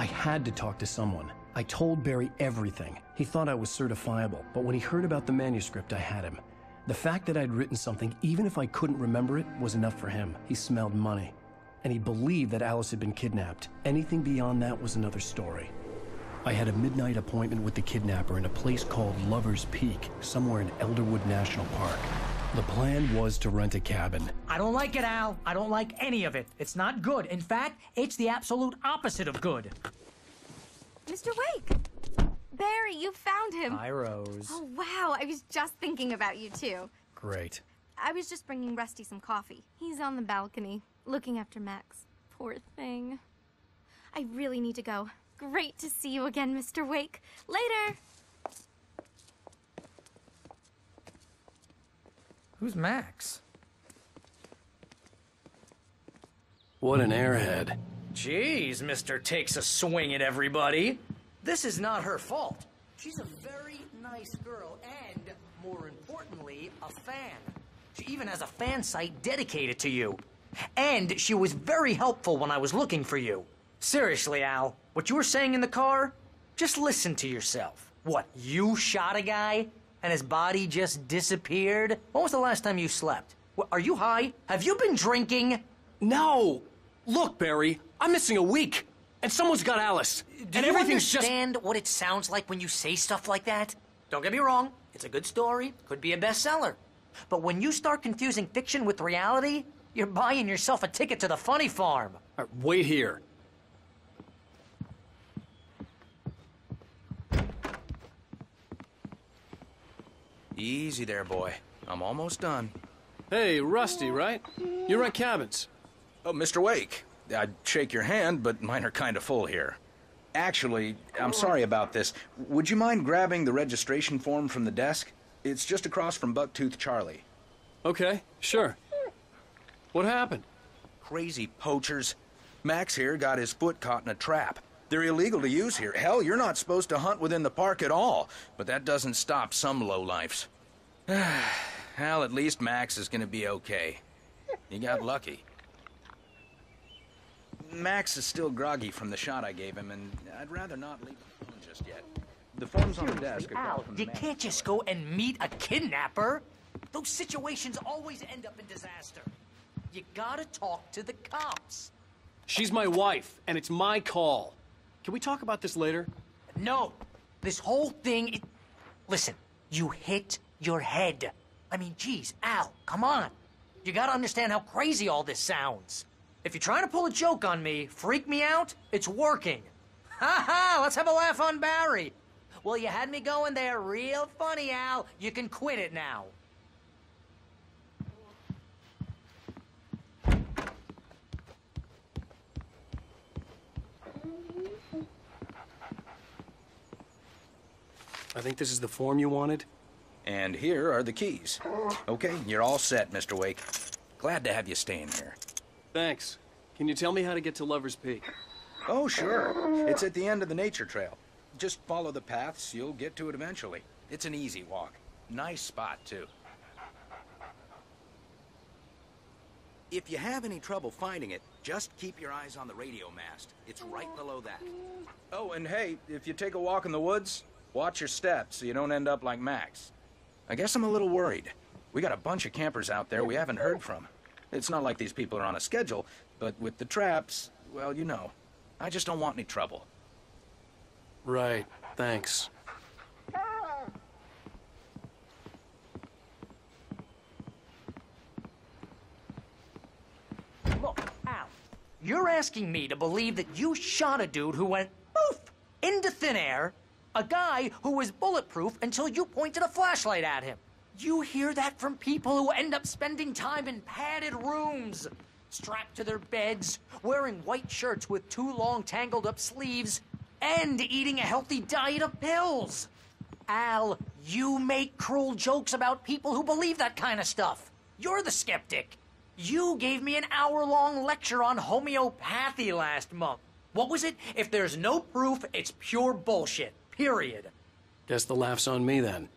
I had to talk to someone. I told Barry everything. He thought I was certifiable, but when he heard about the manuscript, I had him. The fact that I'd written something, even if I couldn't remember it, was enough for him. He smelled money. And he believed that Alice had been kidnapped. Anything beyond that was another story. I had a midnight appointment with the kidnapper in a place called Lover's Peak, somewhere in Elderwood National Park. The plan was to rent a cabin. I don't like it, Al. I don't like any of it. It's not good. In fact, it's the absolute opposite of good. Mr. Wake! Barry, you found him. Hi, Rose. Oh, wow. I was just thinking about you, too. Great. I was just bringing Rusty some coffee. He's on the balcony, looking after Max. Poor thing. I really need to go. Great to see you again, Mr. Wake. Later! Who's Max? What an airhead. Jeez, Mr. Takes a Swing at everybody. This is not her fault. She's a very nice girl and, more importantly, a fan. She even has a fan site dedicated to you. And she was very helpful when I was looking for you. Seriously, Al, what you were saying in the car? Just listen to yourself. What, you shot a guy and his body just disappeared? When was the last time you slept? What, are you high? Have you been drinking? No! Look, Barry, I'm missing a week. And someone's got Alice. Do and you everything's understand what it sounds like when you say stuff like that? Don't get me wrong, it's a good story, could be a bestseller. But when you start confusing fiction with reality, you're buying yourself a ticket to the funny farm. All right, wait here. Easy there, boy. I'm almost done. Hey, Rusty, right? You rent cabins. Oh, Mr. Wake. I'd shake your hand, but mine are kind of full here. Actually, I'm sorry about this. Would you mind grabbing the registration form from the desk? It's just across from Bucktooth Charlie. Okay, sure. What happened? Crazy poachers. Max here got his foot caught in a trap. They're illegal to use here. Hell, you're not supposed to hunt within the park at all. But that doesn't stop some lowlifes. Hell, at least Max is gonna be okay. He got lucky. Max is still groggy from the shot I gave him, and I'd rather not leave him alone just yet. The form's on the desk. Al, you can't just go and meet a kidnapper. Those situations always end up in disaster. You gotta talk to the cops. She's my wife, and it's my call. Can we talk about this later? No, this whole thing, listen, you hit your head. I mean, geez, Al, come on. You gotta understand how crazy all this sounds. If you're trying to pull a joke on me, freak me out, it's working. Ha ha, let's have a laugh on Barry. Well, you had me going there real funny, Al. You can quit it now. I think this is the form you wanted. And here are the keys. Okay, you're all set, Mr. Wake. Glad to have you staying here. Thanks. Can you tell me how to get to Lover's Peak? Oh, sure. It's at the end of the nature trail. Just follow the paths, you'll get to it eventually. It's an easy walk. Nice spot, too. If you have any trouble finding it, just keep your eyes on the radio mast. It's right below that. Oh, and hey, if you take a walk in the woods, watch your steps so you don't end up like Max. I guess I'm a little worried. We got a bunch of campers out there we haven't heard from. It's not like these people are on a schedule, but with the traps, well, you know. I just don't want any trouble. Right, thanks. Look, Al, you're asking me to believe that you shot a dude who went poof into thin air, a guy who was bulletproof until you pointed a flashlight at him. You hear that from people who end up spending time in padded rooms, strapped to their beds, wearing white shirts with too long tangled up sleeves, and eating a healthy diet of pills. Al, you make cruel jokes about people who believe that kind of stuff. You're the skeptic. You gave me an hour-long lecture on homeopathy last month. What was it? If there's no proof, it's pure bullshit. Period. Guess the laugh's on me then.